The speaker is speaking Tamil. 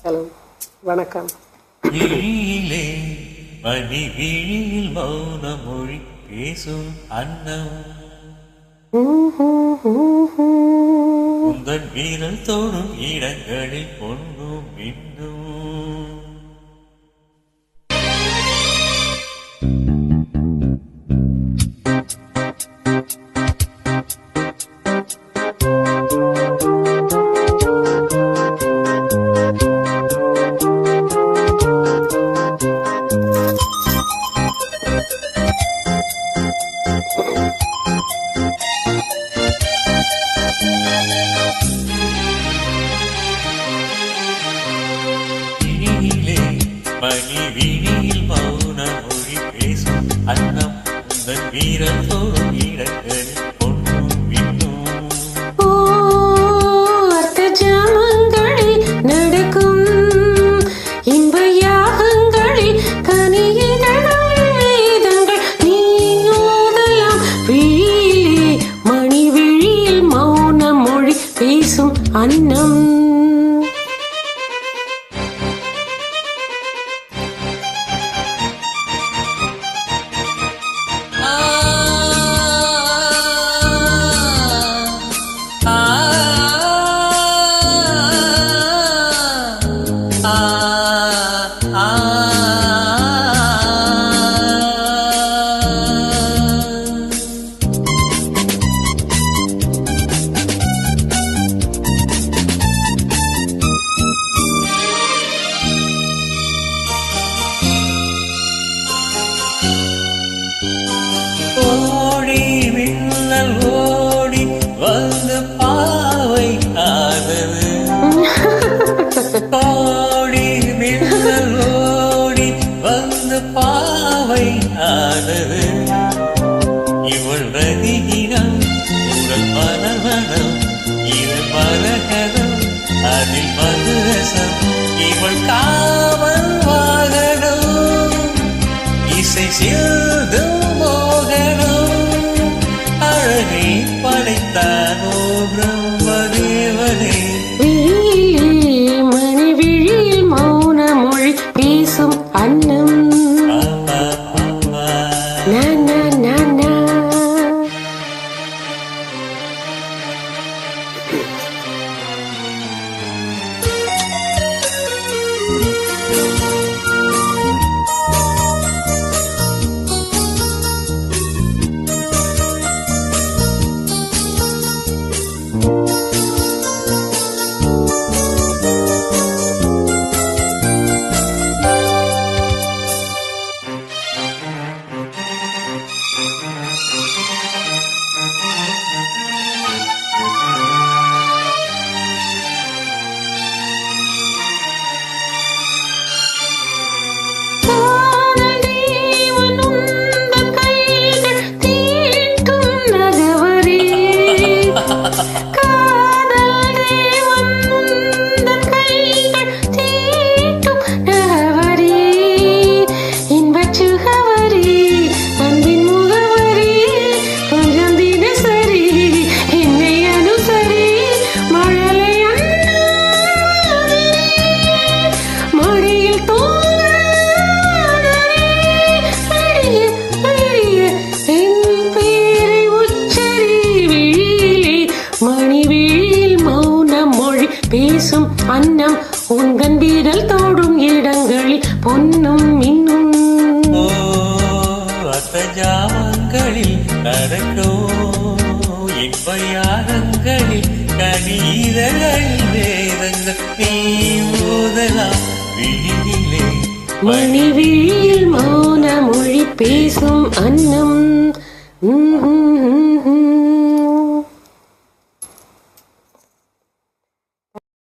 ஹலோ, வணக்கம். விழியிலே மணி விழியில் மௌன மொழி பேசும் அன்னம் உந்தன் வீரல் தோடும் இடங்களில் பொன்னும் மின்னும். மணி விழியில் மௌன மொழி பேசும் அன்னம் உந்தன் வீரல் தோறும் இடங்களில் பொன்னும் மின்னும். ஜாமங்களில் நடக்கும் இன்ப யாகங்களில் கனிதங்கள் நீயோதலாம் விழியிலே மணி விழியில் மௌன மொழி பேசும் அன்னம். ஓடி மின்னல் ஓடி வந்து பாவை ஆனது. ஓடி மின்னல் ஓடி வந்து பாவை ஆனது. இவள் ரதியினம் உடல் மனமனம் இது மரகதம் அதில் மதுரசம். இவள் காவல் வாகனம் இசை சிந்தும் அழகை படைத்தானோ பிரம்மதேவனே. மணி விழியில் மௌன மொழி பேசும் அன்னம். பேசும் அன்னம் உங்கள் வீரல் தோடும் இடங்களில் பொன்னும் மின்னும். ஜாமங்களில் நடக்கும் இன்ப யாகங்களில் கனிதழில் வேதங்கள் நீ ஓதலாம் விழியிலே மணி விழியில் மௌன மொழி பேசும் அன்னம்.